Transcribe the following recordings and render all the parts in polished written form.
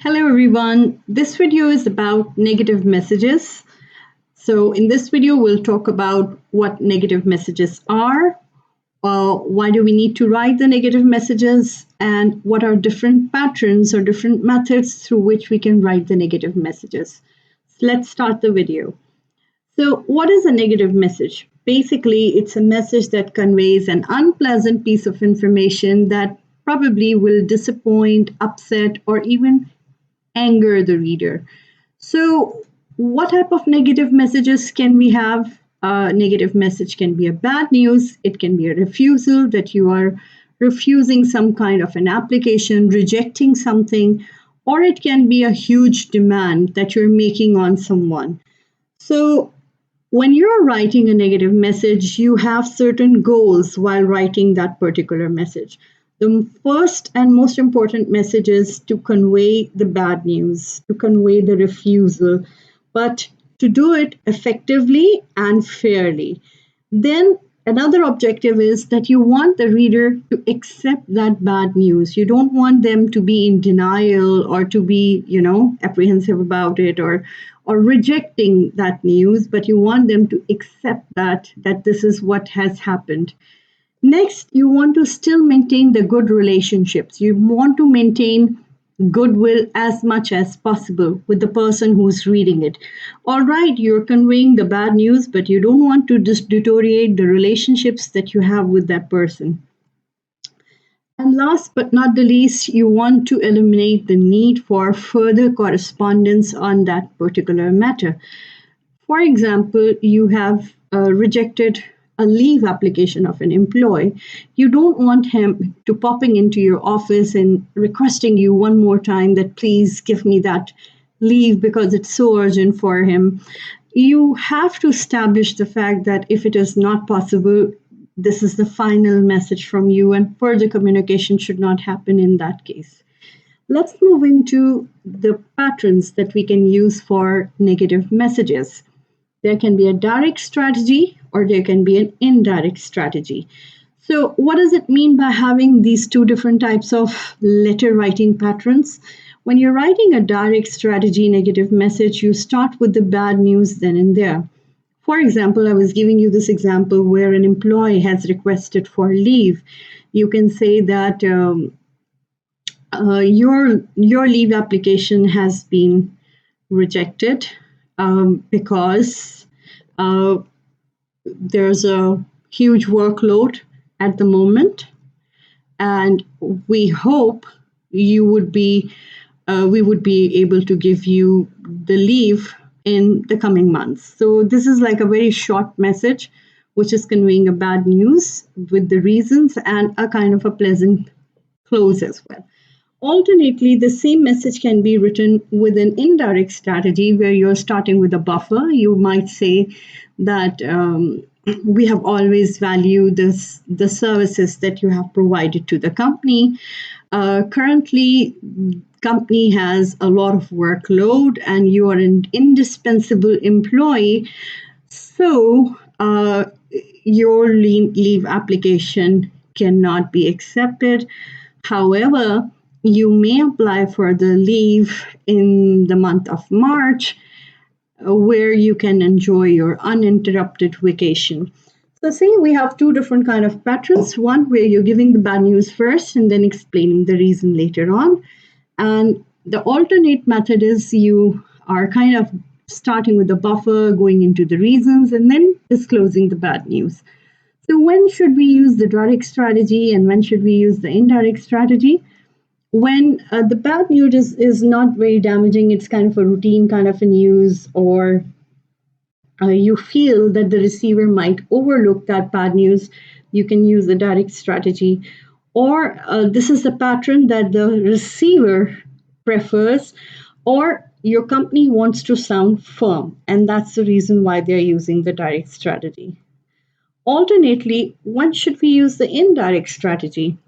Hello everyone. This video is about negative messages. So in this video, we'll talk about what negative messages are, why do we need to write the negative messages, and what are different patterns or different methods through which we can write the negative messages. Let's start the video. So what is a negative message? Basically, it's a message that conveys an unpleasant piece of information that probably will disappoint, upset, or even anger the reader. So, what type of negative messages can we have? A negative message can be a bad news, it can be a refusal that you are refusing some kind of an application, rejecting something, or it can be a huge demand that you're making on someone. So, when you're writing a negative message, you have certain goals while writing that particular message. The first and most important message is to convey the bad news, to convey the refusal, but to do it effectively and fairly. Then another objective is that you want the reader to accept that bad news. You don't want them to be in denial or to be, apprehensive about it or rejecting that news, but you want them to accept that this is what has happened. Next, you want to still maintain the good relationships. You want to maintain goodwill as much as possible with the person who's reading it. All right, you're conveying the bad news, but you don't want to just deteriorate the relationships that you have with that person. And last but not the least, you want to eliminate the need for further correspondence on that particular matter. For example, you have rejected a leave application of an employee. You don't want him to popping into your office and requesting you one more time that please give me that leave because it's so urgent for him. You have to establish the fact that if it is not possible, this is the final message from you, and further communication should not happen in that case. Let's move into the patterns that we can use for negative messages. There can be a direct strategy or there can be an indirect strategy. So, what does it mean by having these two different types of letter writing patterns? When you're writing a direct strategy negative message, you start with the bad news then and there. For example, I was giving you this example where an employee has requested for leave. You can say that your leave application has been rejected because there's a huge workload at the moment, and we hope you would be we would be able to give you the leave in the coming months. So this is like a very short message which is conveying a bad news with the reasons and a kind of a pleasant close as well. Alternately, the same message can be written with an indirect strategy where you're starting with a buffer. You might say that we have always valued the services that you have provided to the company. Currently, company has a lot of workload and you are an indispensable employee. So your leave application cannot be accepted. However, you may apply for the leave in the month of March, where you can enjoy your uninterrupted vacation. So see, we have two different kind of patterns. One where you're giving the bad news first and then explaining the reason later on. And the alternate method is you are kind of starting with the buffer, going into the reasons, and then disclosing the bad news. So when should we use the direct strategy and when should we use the indirect strategy? When the bad news is not very damaging, it's kind of a routine kind of a news, or you feel that the receiver might overlook that bad news, you can use the direct strategy. Or this is the pattern that the receiver prefers, or your company wants to sound firm, and that's the reason why they're using the direct strategy. Alternately, when should we use the indirect strategy?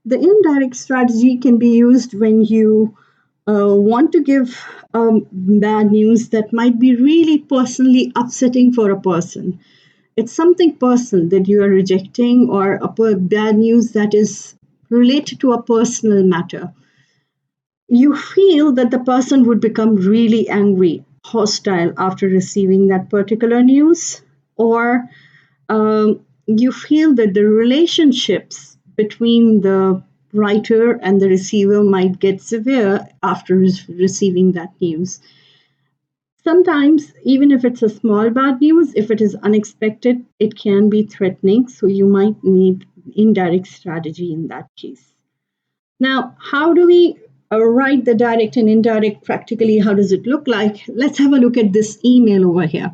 The indirect strategy can be used when you want to give bad news that might be really personally upsetting for a person. It's something personal that you are rejecting, or bad news that is related to a personal matter. You feel that the person would become really angry, hostile after receiving that particular news, or you feel that the relationships between the writer and the receiver might get severe after receiving that news. Sometimes, even if it's a small bad news, if it is unexpected, it can be threatening. So you might need indirect strategy in that case. Now, how do we write the direct and indirect practically? How does it look like? Let's have a look at this email over here.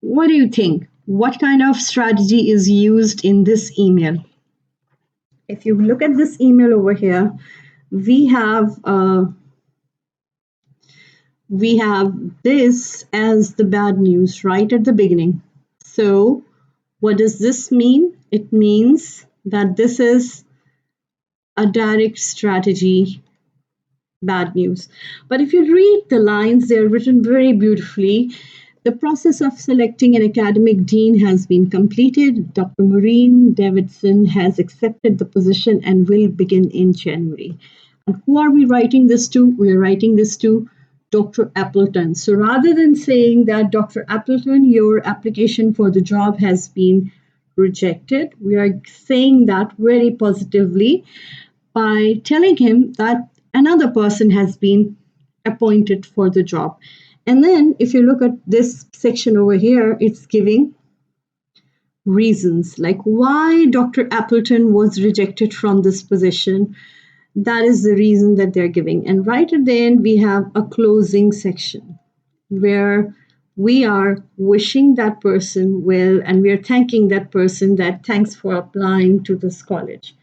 What do you think? What kind of strategy is used in this email? If you look at this email over here, we have uh, we have this as the bad news right at the beginning. So, what does this mean? It means that this is a direct strategy bad news. But if you read the lines, they're written very beautifully. The process of selecting an academic dean has been completed. Dr. Maureen Davidson has accepted the position and will begin in January. And who are we writing this to? We are writing this to Dr. Appleton. So rather than saying that, Dr. Appleton, your application for the job has been rejected, we are saying that very positively by telling him that another person has been appointed for the job. And then if you look at this section over here, it's giving reasons like why Dr. Appleton was rejected from this position. That is the reason that they're giving. And right at the end, we have a closing section where we are wishing that person well and we are thanking that person that thanks for applying to this college.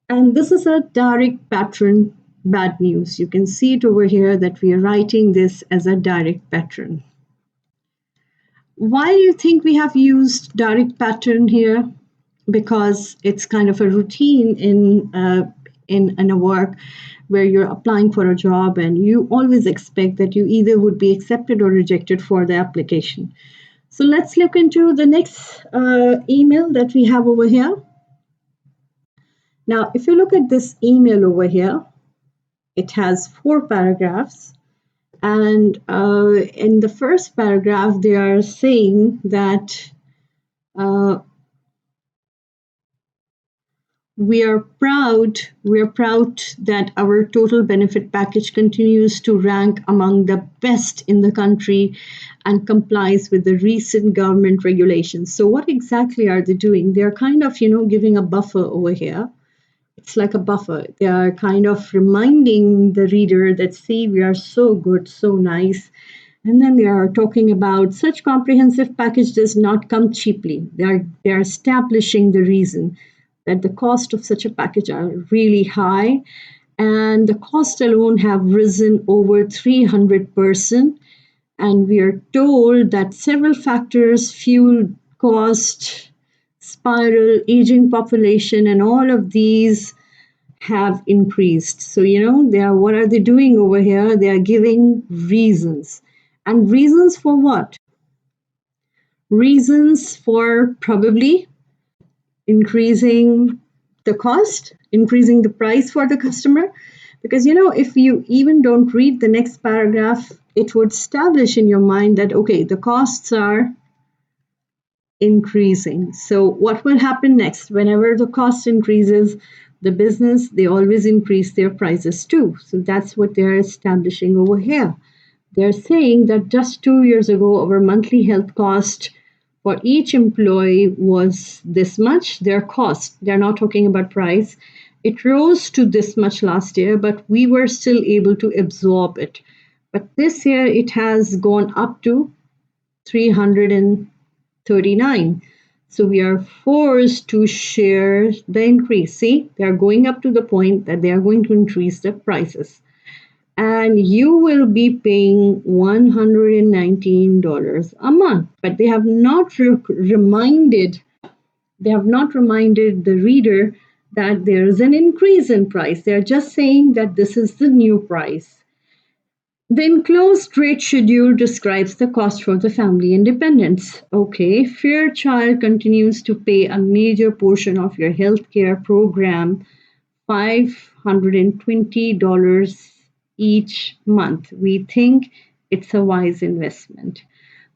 And this is a direct pattern bad news. You can see it over here that we are writing this as a direct pattern. Why do you think we have used direct pattern here? Because it's kind of a routine in a work where you're applying for a job and you always expect that you either would be accepted or rejected for the application. So let's look into the next email that we have over here. Now, if you look at this email over here, it has 4 paragraphs. And in the first paragraph, they are saying that uh, we are proud that our total benefit package continues to rank among the best in the country and complies with the recent government regulations. So what exactly are they doing? They're kind of, giving a buffer over here. It's like a buffer. They are kind of reminding the reader that, see, we are so good, so nice. And then they are talking about such comprehensive package does not come cheaply. They are establishing the reason that the cost of such a package are really high, and the cost alone have risen over 300%. And we are told that several factors, fuel cost, spiral, aging population, and all of these have increased. So, they are what are they doing over here? They are giving reasons. And reasons for what? Reasons for probably increasing the cost, increasing the price for the customer. Because, if you even don't read the next paragraph, it would establish in your mind that, okay, the costs are increasing. So what will happen next? Whenever the cost increases, the business, they always increase their prices too. So that's what they're establishing over here. They're saying that just 2 years ago, our monthly health cost for each employee was this much. Their cost, they're not talking about price. It rose to this much last year, but we were still able to absorb it. But this year, it has gone up to 339. So we are forced to share the increase. See, they are going up to the point that they are going to increase the prices. And you will be paying $119 a month. But they have not reminded the reader that there is an increase in price. They are just saying that this is the new price. The enclosed rate schedule describes the cost for the family independence. Okay, Fairchild continues to pay a major portion of your healthcare program, $520 each month. We think it's a wise investment.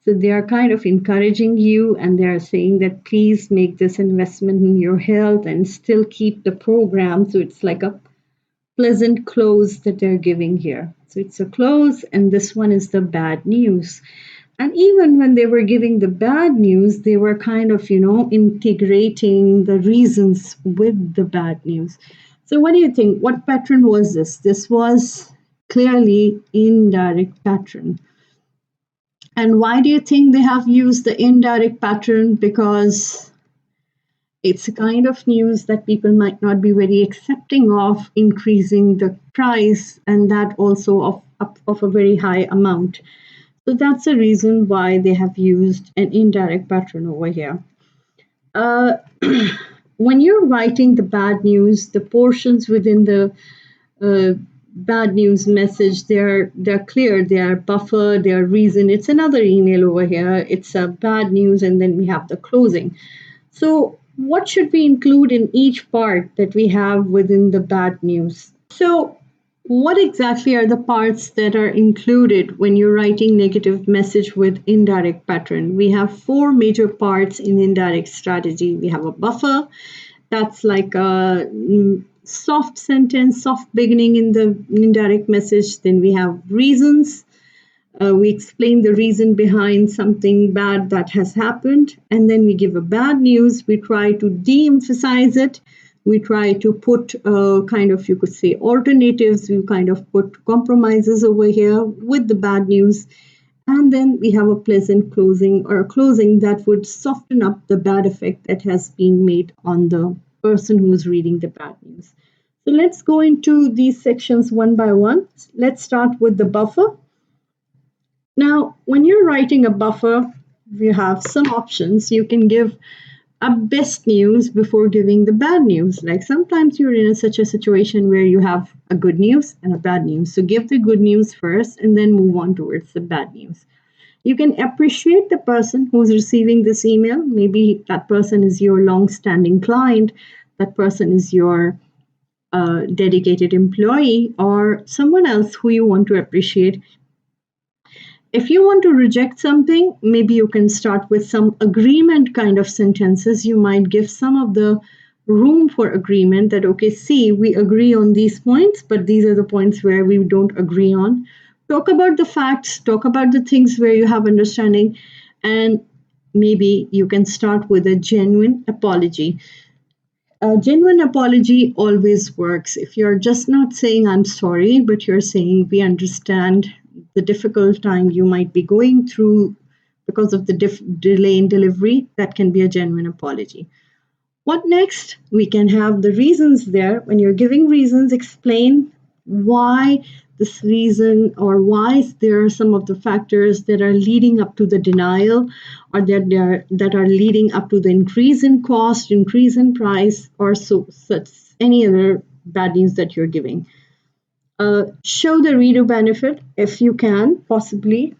So they are kind of encouraging you and they are saying that please make this investment in your health and still keep the program. So it's like a pleasant close that they're giving here. So it's a close, and this one is the bad news. And even when they were giving the bad news, they were kind of, integrating the reasons with the bad news. So, what do you think? What pattern was this? This was clearly indirect pattern. And why do you think they have used the indirect pattern? Because it's a kind of news that people might not be very accepting of increasing the price, and that also of a very high amount. So that's the reason why they have used an indirect pattern over here. Uh, when you're writing the bad news, the portions within the bad news message, they're clear, they are buffer, they are reason. It's another email over here. It's a bad news, and then we have the closing. So, what should we include in each part that we have within the bad news? So, what exactly are the parts that are included when you're writing negative message with indirect pattern? We have four major parts in indirect strategy. We have a buffer, that's like a soft sentence, soft beginning in the indirect message. Then we have reasons, we explain the reason behind something bad that has happened, and then we give a bad news. We try to de-emphasize it. We try to put kind of, you could say, alternatives. We kind of put compromises over here with the bad news. And then we have a pleasant closing, or a closing that would soften up the bad effect that has been made on the person who's reading the bad news. So let's go into these sections one by one. Let's start with the buffer. Now, when you're writing a buffer, you have some options. You can give a best news before giving the bad news. Like sometimes you're in such a situation where you have a good news and a bad news. So give the good news first and then move on towards the bad news. You can appreciate the person who's receiving this email. Maybe that person is your long-standing client, that person is your dedicated employee, or someone else who you want to appreciate. If you want to reject something, maybe you can start with some agreement kind of sentences. You might give some of the room for agreement that, okay, see, we agree on these points, but these are the points where we don't agree on. Talk about the facts, talk about the things where you have understanding, and maybe you can start with a genuine apology. A genuine apology always works. If you're just not saying, I'm sorry, but you're saying, we understand the difficult time you might be going through because of the delay in delivery, that can be a genuine apology. What next? We can have the reasons there. When you're giving reasons, explain why this reason, or why there are some of the factors that are leading up to the denial, or that are leading up to the increase in cost, increase in price, or such any other bad news that you're giving. Show the reader benefit if you can, possibly.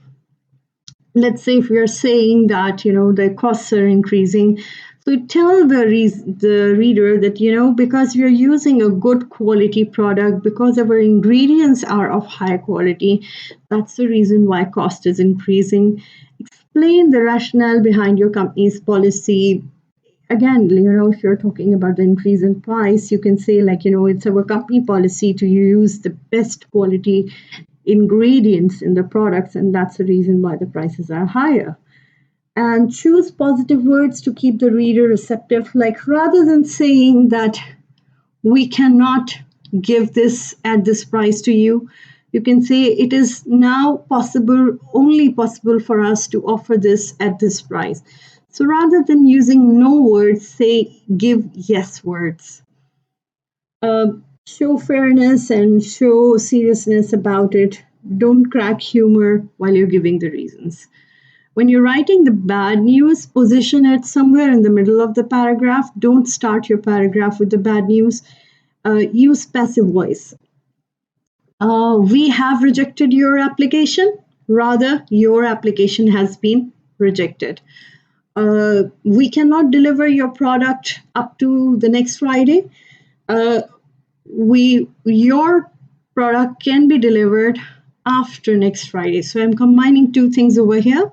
Let's say if we are saying that the costs are increasing, so tell the reader that because we are using a good quality product, because our ingredients are of high quality, that's the reason why cost is increasing. Explain the rationale behind your company's policy. Again, if you're talking about the increase in price, you can say like, it's our company policy to use the best quality ingredients in the products, and that's the reason why the prices are higher. And choose positive words to keep the reader receptive. Like rather than saying that we cannot give this at this price to you, you can say it is now only possible for us to offer this at this price. So rather than using no words, say give yes words. Show fairness and show seriousness about it. Don't crack humor while you're giving the reasons. When you're writing the bad news, position it somewhere in the middle of the paragraph. Don't start your paragraph with the bad news. Use passive voice. We have rejected your application. Rather, your application has been rejected. We cannot deliver your product up to the next Friday. Your product can be delivered after next Friday. So I'm combining two things over here,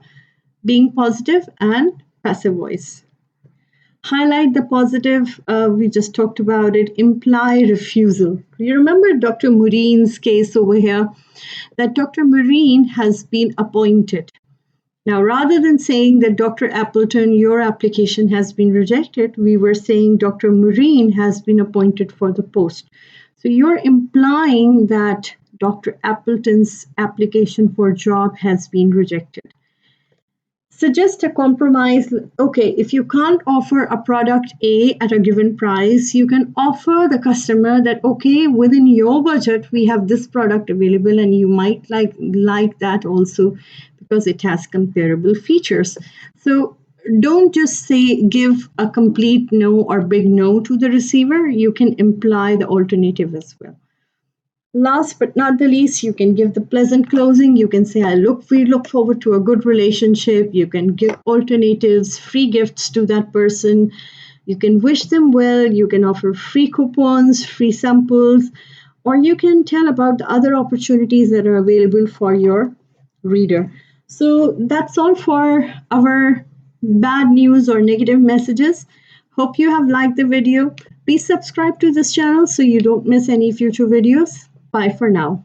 being positive and passive voice. Highlight the positive, we just talked about it, imply refusal. You remember Dr. Mureen's case over here, that Dr. Mureen has been appointed. Now, rather than saying that Dr. Appleton, your application has been rejected, we were saying Dr. Mureen has been appointed for the post. So you're implying that Dr. Appleton's application for job has been rejected. Suggest a compromise. Okay, if you can't offer a product A at a given price, you can offer the customer that, okay, within your budget, we have this product available and you might like that also because it has comparable features. So don't just say give a complete no or big no to the receiver. You can imply the alternative as well. Last but not the least, you can give the pleasant closing. You can say, we look forward to a good relationship. You can give alternatives, free gifts to that person. You can wish them well. You can offer free coupons, free samples, or you can tell about the other opportunities that are available for your reader. So that's all for our bad news or negative messages. Hope you have liked the video. Please subscribe to this channel so you don't miss any future videos. Bye for now.